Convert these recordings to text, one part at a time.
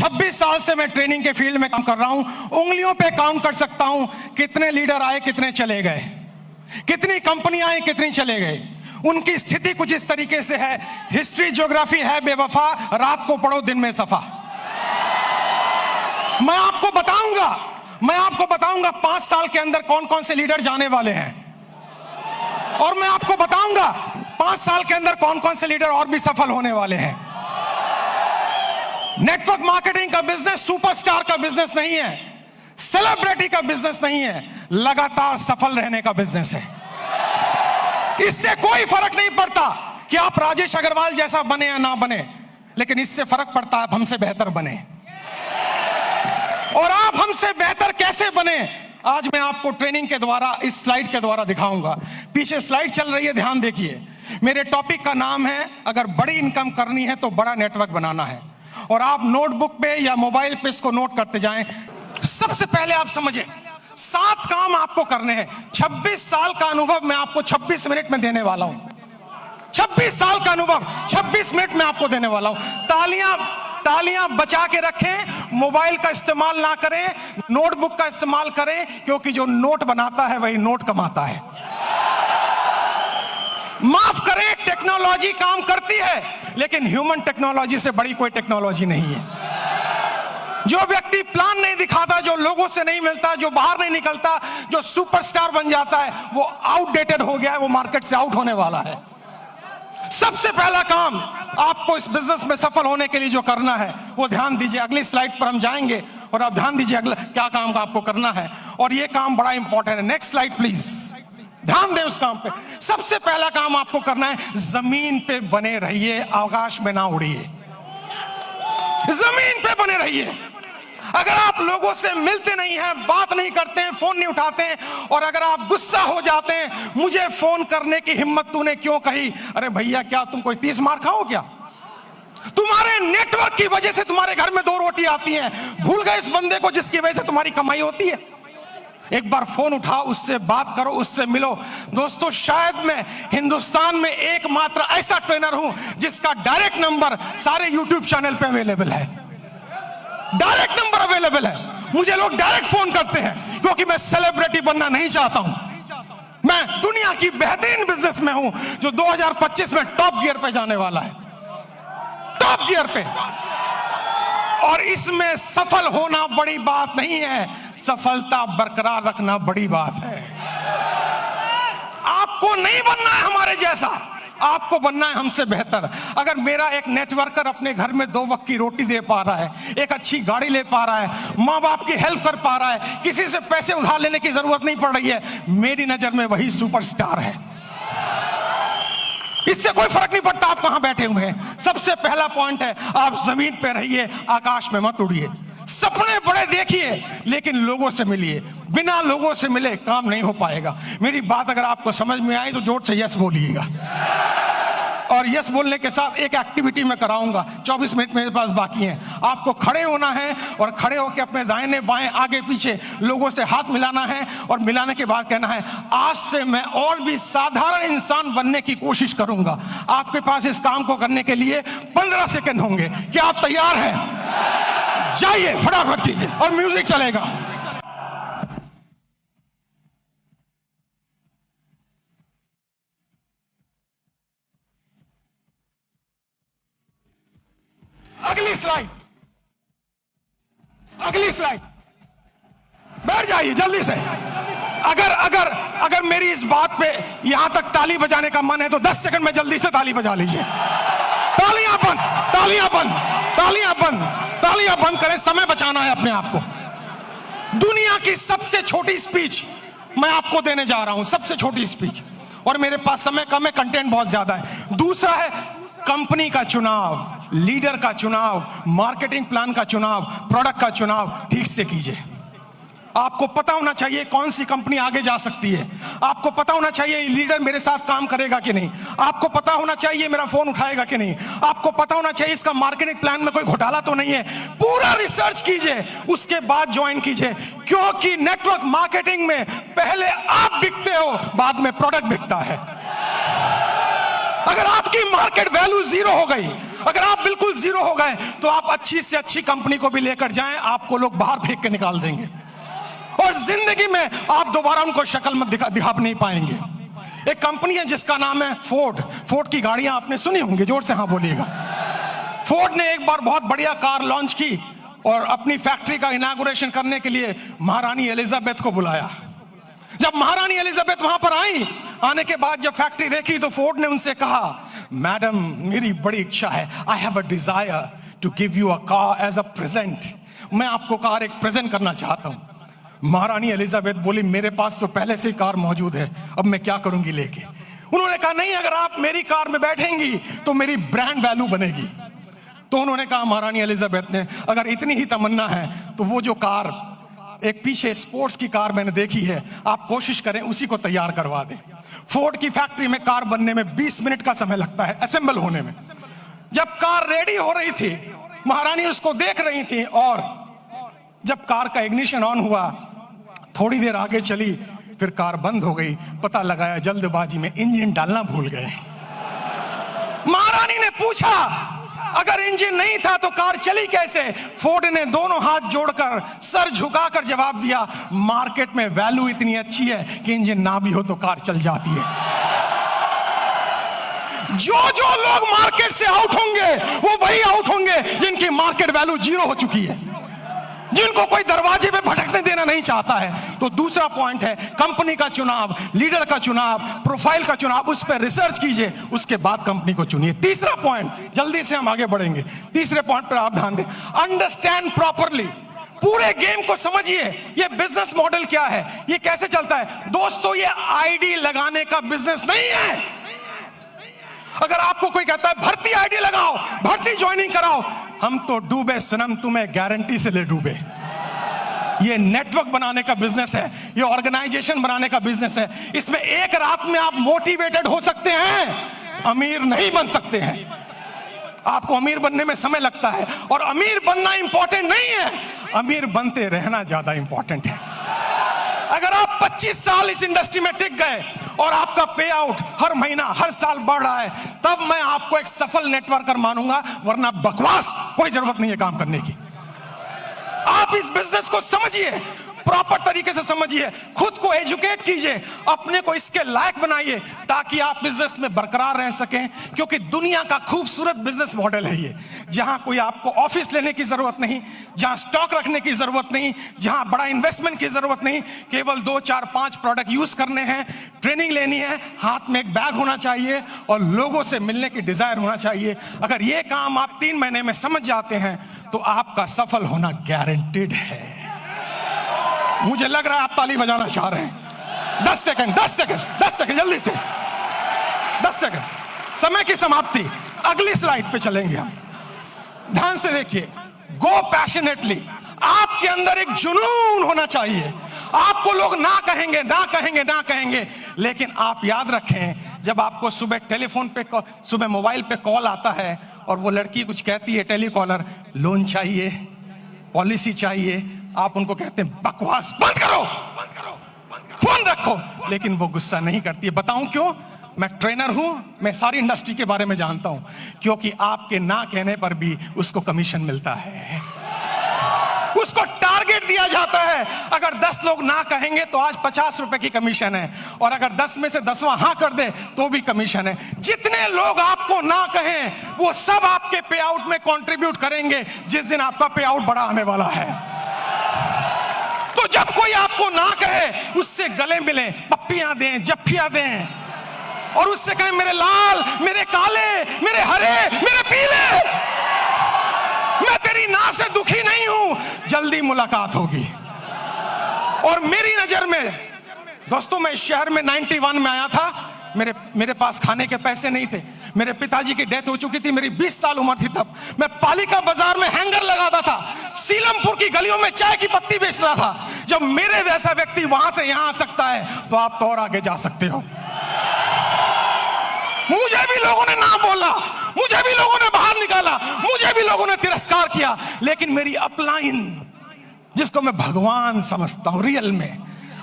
26 साल से मैं ट्रेनिंग के फील्ड में काम कर रहा हूं। उंगलियों पे काउंट कर सकता हूं कितने लीडर आए, कितने चले गए, कितनी कंपनियां आई, कितनी चले गए। उनकी स्थिति कुछ इस तरीके से है, हिस्ट्री ज्योग्राफी है बेवफा, रात को पढ़ो दिन में सफा। मैं आपको बताऊंगा 5 साल के अंदर कौन कौन से लीडर जाने वाले हैं, और मैं आपको बताऊंगा 5 साल के अंदर कौन कौन से लीडर और भी सफल होने वाले हैं। नेटवर्क मार्केटिंग का बिजनेस सुपरस्टार का बिजनेस नहीं है, सेलिब्रिटी का बिजनेस नहीं है, लगातार सफल रहने का बिजनेस है। इससे कोई फर्क नहीं पड़ता कि आप राजेश अग्रवाल जैसा बने या ना बने, लेकिन इससे फर्क पड़ता है आप हमसे बेहतर बने। और आप हमसे बेहतर कैसे बने, आज मैं आपको ट्रेनिंग के द्वारा, इस स्लाइड के द्वारा दिखाऊंगा। पीछे स्लाइड चल रही है, ध्यान देखिए। मेरे टॉपिक का नाम है, अगर बड़ी इनकम करनी है तो बड़ा नेटवर्क बनाना है। और आप नोटबुक पे या मोबाइल पे इसको नोट करते जाएं। सबसे पहले आप समझें 7 काम आपको करने हैं। 26 साल का अनुभव मैं आपको 26 मिनट में देने वाला हूं। 26 साल का अनुभव 26 मिनट में आपको देने वाला हूं। तालियां बचा के रखें, मोबाइल का इस्तेमाल ना करें, नोटबुक का इस्तेमाल करें, क्योंकि जो नोट बनाता है वही नोट कमाता है। माफ करें, टेक्नोलॉजी काम करती है, लेकिन ह्यूमन टेक्नोलॉजी से बड़ी कोई टेक्नोलॉजी नहीं है। जो व्यक्ति प्लान नहीं दिखाता, जो लोगों से नहीं मिलता, जो बाहर नहीं निकलता, जो सुपरस्टार बन जाता है, वो आउटडेटेड हो गया है, वो मार्केट से आउट होने वाला है। सबसे पहला काम आपको इस बिजनेस में सफल होने के लिए जो करना है वो ध्यान दीजिए। अगली स्लाइड पर हम जाएंगे और आप ध्यान दीजिए अगला क्या काम का आपको करना है, और ये काम बड़ा इंपॉर्टेंट है। नेक्स्ट स्लाइड प्लीज, ध्यान दें उस काम पे। सबसे पहला काम आपको करना है, जमीन पे बने रहिए, आकाश में ना उड़िए। जमीन पे बने रहिए। अगर आप लोगों से मिलते नहीं हैं, बात नहीं करते हैं, फोन नहीं उठाते हैं, और अगर आप गुस्सा हो जाते हैं, मुझे फोन करने की हिम्मत तूने क्यों कही, अरे भैया क्या तुम कोई 30 मार खाओ क्या? तुम्हारे नेटवर्क की वजह से तुम्हारे घर में 2 रोटी आती हैं। भूल गए इस बंदे को जिसकी वजह से तुम्हारी कमाई होती है? एक बार फोन उठाओ, उससे बात करो, उससे मिलो। दोस्तों, शायद मैं हिंदुस्तान में एकमात्र ऐसा ट्रेनर हूं जिसका डायरेक्ट नंबर सारे यूट्यूब चैनल पे अवेलेबल है। डायरेक्ट नंबर अवेलेबल है। मुझे लोग डायरेक्ट फोन करते हैं, क्योंकि मैं सेलिब्रिटी बनना नहीं चाहता हूं। मैं दुनिया की बेहतरीन बिजनेस में हूं जो 2025 में टॉप गियर पे जाने वाला है, टॉप गियर पे। और इसमें सफल होना बड़ी बात नहीं है, सफलता बरकरार रखना बड़ी बात है। आपको नहीं बनना है हमारे जैसा, आपको बनना है हमसे बेहतर। अगर मेरा एक नेटवर्कर अपने घर में 2 वक्त की रोटी दे पा रहा है, एक अच्छी गाड़ी ले पा रहा है, माँ बाप की हेल्प कर पा रहा है, किसी से पैसे उधार लेने की जरूरत नहीं पड़ रही है, मेरी नजर में वही सुपरस्टार है। इससे कोई फर्क नहीं पड़ता आप कहां बैठे हुए हैं। सबसे पहला पॉइंट है, आप जमीन पे रहिए, आकाश में मत उड़िए। सपने बड़े देखिए, लेकिन लोगों से मिलिए। बिना लोगों से मिले काम नहीं हो पाएगा। मेरी बात अगर आपको समझ में आई तो जोर से यस बोलिएगा। और यस बोलने के साथ एक एक्टिविटी मैं कराऊंगा। 24 मिनट मेरे पास बाकी हैं। आपको खड़े होना है और खड़े होकर अपने दाहिने बाएं आगे पीछे लोगों से हाथ मिलाना है, और मिलाने के बाद कहना है, आज से मैं और भी साधारण इंसान बनने की कोशिश करूंगा। आपके पास इस काम को करने के लिए 15 सेकंड होंगे। क्या आप तैयार हैं? जाइए, फटाफट कीजिए, और म्यूजिक चलेगा। अगली स्लाइड, बैठ जाइए जल्दी से। अगर मेरी इस बात पे यहां तक ताली बजाने का मन है तो 10 सेकंड में जल्दी से ताली बजा लीजिए। तालियां बंद, तालियां बंद, तालियां बंद, तालियां बंद करें। समय बचाना है अपने आप को। दुनिया की सबसे छोटी स्पीच मैं आपको देने जा रहा हूं, सबसे छोटी स्पीच, और मेरे पास समय कम है, कंटेंट बहुत ज्यादा है। दूसरा है कंपनी का चुनाव, लीडर का चुनाव, मार्केटिंग प्लान का चुनाव, प्रोडक्ट का चुनाव ठीक से कीजिए। आपको पता होना चाहिए कौन सी कंपनी आगे जा सकती है। आपको पता होना चाहिए लीडर मेरे साथ काम करेगा कि नहीं। आपको पता होना चाहिए मेरा फोन उठाएगा कि नहीं। आपको पता होना चाहिए इसका मार्केटिंग प्लान में कोई घोटाला तो नहीं है। पूरा रिसर्च कीजिए, उसके बाद ज्वाइन कीजिए, क्योंकि नेटवर्क मार्केटिंग में पहले आप बिकते हो, बाद में प्रोडक्ट बिकता है। अगर आपकी मार्केट वैल्यू 0 हो गई, अगर आप बिल्कुल जीरो हो गए तो आप अच्छी से अच्छी कंपनी को भी लेकर जाएं, आपको लोग बाहर फेंक के निकाल देंगे और जिंदगी में आप दोबारा उनको शक्ल में दिखा नहीं पाएंगे। एक कंपनी है जिसका नाम है फोर्ड। फोर्ड की गाड़ियां आपने सुनी होंगी, जोर से हाँ बोलिएगा। फोर्ड ने एक बार बहुत बढ़िया कार लॉन्च की और अपनी फैक्ट्री का इनॉग्रेशन करने के लिए महारानी एलिजाबेथ को बुलाया। जब महारानी एलिजाबेथ वहां पर आई, आने के बाद जब फैक्ट्री देखी तो फोर्ड ने उनसे कहा, मैडम मेरी बड़ी इच्छा है, I have a desire to give you a car as a present. मैं आपको कार एक प्रेजेंट करना चाहता हूं। महारानी एलिजाबेथ बोली, मेरे पास तो पहले से ही कार मौजूद है, अब मैं क्या करूंगी लेके। उन्होंने कहा, नहीं, अगर आप मेरी कार में बैठेंगी तो मेरी ब्रांड वैल्यू बनेगी। तो उन्होंने कहा, महारानी एलिजाबेथ ने, अगर इतनी ही तमन्ना है तो वो जो कार एक पीछे स्पोर्ट्स की कार मैंने देखी है, आप कोशिश करें उसी को तैयार करवा दें। फोर्ड की फैक्ट्री में कार बनने में 20 मिनट का समय लगता है, असेंबल होने में। जब कार रेडी हो रही थी, महारानी उसको देख रही थी और जब कार का इग्निशन ऑन हुआ, थोड़ी देर आगे चली, फिर कार बंद हो गई। पता लगाया जल्दबाजी में इंजन डालना भूल गए। महारानी ने पूछा, अगर इंजन नहीं था तो कार चली कैसे? फोर्ड ने दोनों हाथ जोड़कर सर झुकाकर जवाब दिया, मार्केट में वैल्यू इतनी अच्छी है कि इंजन ना भी हो तो कार चल जाती है। जो लोग मार्केट से आउट होंगे वो वही आउट होंगे जिनकी मार्केट वैल्यू जीरो हो चुकी है, जिनको कोई दरवाजे पे भटकने देना नहीं चाहता है। तो दूसरा पॉइंट है कंपनी का चुनाव, लीडर का चुनाव, प्रोफाइल का चुनाव, उस पर रिसर्च कीजिए, उसके बाद कंपनी को चुनिए। तीसरा पॉइंट, जल्दी से हम आगे बढ़ेंगे, तीसरे पॉइंट पर आप ध्यान दें, अंडरस्टैंड प्रॉपरली। पूरे गेम को समझिए, ये बिजनेस मॉडल क्या है, ये कैसे चलता है। दोस्तों, ये आईडी लगाने का बिजनेस नहीं है। अगर आपको कोई कहता है भर्ती आईडी लगाओ, भर्ती ज्वाइनिंग कराओ, हम तो डूबे सनम, तुम्हें गारंटी से ले डूबे। ये नेटवर्क बनाने का बिजनेस है, ये ऑर्गेनाइजेशन बनाने का बिजनेस है। इसमें एक रात में आप मोटिवेटेड हो सकते हैं, अमीर नहीं बन सकते हैं। आपको अमीर बनने में समय लगता है और अमीर बनना इंपॉर्टेंट नहीं है, अमीर बनते रहना ज्यादा इंपॉर्टेंट है। अगर आप 25 साल इस इंडस्ट्री में टिक गए और आपका पे आउट हर महीना हर साल बढ़ रहा है, तब मैं आपको एक सफल नेटवर्कर मानूंगा, वरना बकवास कोई जरूरत नहीं है काम करने की। आप इस बिजनेस को समझिए, प्रॉपर तरीके से समझिए, खुद को एजुकेट कीजिए, अपने को इसके लायक बनाइए ताकि आप बिजनेस में बरकरार रह सकें। क्योंकि दुनिया का खूबसूरत बिजनेस मॉडल है ये, जहां कोई आपको ऑफिस लेने की जरूरत नहीं, जहां स्टॉक रखने की जरूरत नहीं, जहां बड़ा इन्वेस्टमेंट की जरूरत नहीं, केवल 2, 4, 5 प्रोडक्ट यूज करने हैं, ट्रेनिंग लेनी है, हाथ में एक बैग होना चाहिए और लोगों से मिलने की डिजायर होना चाहिए। अगर ये काम आप 3 महीने में समझ जाते हैं तो आपका सफल होना गारंटेड है। मुझे लग रहा है आप ताली बजाना चाह रहे हैं। 10 सेकंड जल्दी से, 10 सेकंड, समय की समाप्ति। अगली स्लाइड पे चलेंगे हम, ध्यान से देखिए। गो पैशनेटली, आपके अंदर एक जुनून होना चाहिए। आपको लोग ना कहेंगे, लेकिन आप याद रखें, जब आपको सुबह टेलीफोन पे, सुबह मोबाइल पे कॉल आता है और वो लड़की कुछ कहती है, टेलीकॉलर, लोन चाहिए, पॉलिसी चाहिए, आप उनको कहते हैं बकवास बंद करो, फोन रखो, लेकिन वो गुस्सा नहीं करती है। बताऊं क्यों? मैं ट्रेनर हूं, मैं सारी इंडस्ट्री के बारे में जानता हूं। क्योंकि आपके ना कहने पर भी उसको कमीशन मिलता है, उसको टारगेट दिया जाता है। अगर 10 लोग ना कहेंगे तो आज 50 रुपए की कमीशन है, और अगर 10 में से 10वां हाँ कर दे तो भी कमीशन है। जितने लोग आपको ना कहें वो सब आपके पे आउट में कंट्रीब्यूट करेंगे जिस दिन आपका पे आउट बड़ा आने वाला है। तो जब कोई आपको ना कहे, उससे गले मिलें, पप्पियां दें, जफ्फियां दें, और उससे कहें मेरे लाल, मेरे काले, मेरे हरे, मेरे पीले, मैं तेरी ना से दुखी नहीं हूं, जल्दी मुलाकात होगी। और मेरी नजर में दोस्तों, मैं इस शहर में 91 में आया था, मेरे पास खाने के पैसे नहीं थे, मेरे पिताजी की डेथ हो चुकी थी, मेरी 20 साल उम्र थी तब। मैं पालिका बाजार में हैंगर लगाता था, सीलमपुर की गलियों में चाय की पत्ती बेचता था। जब मेरे जैसा व्यक्ति वहां से यहां आ सकता है तो आप तो और आगे जा सकते हो। मुझे भी लोगों ने ना बोला, मुझे भी लोगों ने बाहर निकाला, मुझे भी लोगों ने तिरस्कार किया, लेकिन मेरी अपलाइन, जिसको मैं भगवान समझता हूं रियल में,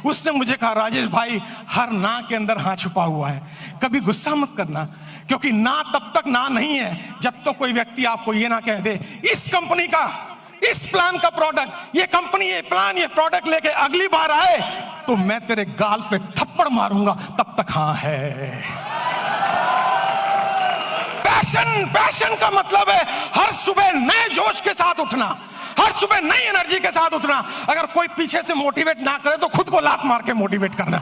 उसने मुझे कहा, राजेश भाई, हर ना के अंदर हाँ छुपा हुआ है, कभी गुस्सा मत करना, क्योंकि ना तब तक ना नहीं है जब तो कोई व्यक्ति आपको ये ना कह दे इस कंपनी का, इस प्लान का प्रोडक्ट, ये कंपनी, ये प्लान, ये प्रोडक्ट लेके अगली बार आए तो मैं तेरे गाल पे थप्पड़ मारूंगा, तब तक हाँ है। पैशन का मतलब है हर सुबह नए जोश के साथ उठना, हर सुबह नई एनर्जी के साथ उठना। अगर कोई पीछे से मोटिवेट ना करे तो खुद को लात मार के मोटिवेट करना।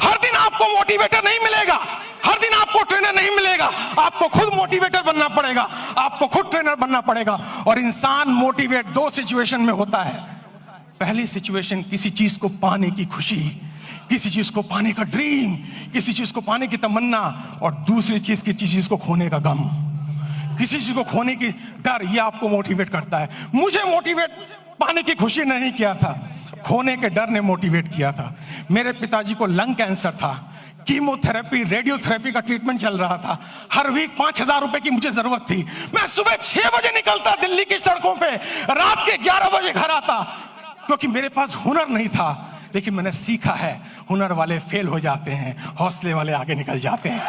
हर दिन आपको मोटिवेटर नहीं मिलेगा, हर दिन आपको ट्रेनर नहीं मिलेगा, आपको खुद मोटिवेटर बनना पड़ेगा, आपको खुद ट्रेनर बनना पड़ेगा। और इंसान मोटिवेट दो सिचुएशन में होता है। पहली सिचुएशन किसी चीज को पाने की खुशी, किसी चीज को पाने का ड्रीम, किसी चीज को पाने की तमन्ना, और दूसरी चीज किसी चीज को खोने का गम, किसी चीज को खोने की डर, ये आपको मोटिवेट करता है। मुझे मोटिवेट पाने की खुशी ने नहीं किया था, खोने के डर ने मोटिवेट किया था। मेरे पिताजी को लंग कैंसर था, कीमोथेरेपी, रेडियोथेरेपी का ट्रीटमेंट चल रहा था। हर वीक 5,000 रुपए की मुझे जरूरत थी। मैं सुबह 6 बजे निकलता दिल्ली की सड़कों पे, रात के 11 बजे घर आता, क्योंकि मेरे पास हुनर नहीं था। लेकिन मैंने सीखा है, हुनर वाले फेल हो जाते हैं, हौसले वाले आगे निकल जाते हैं।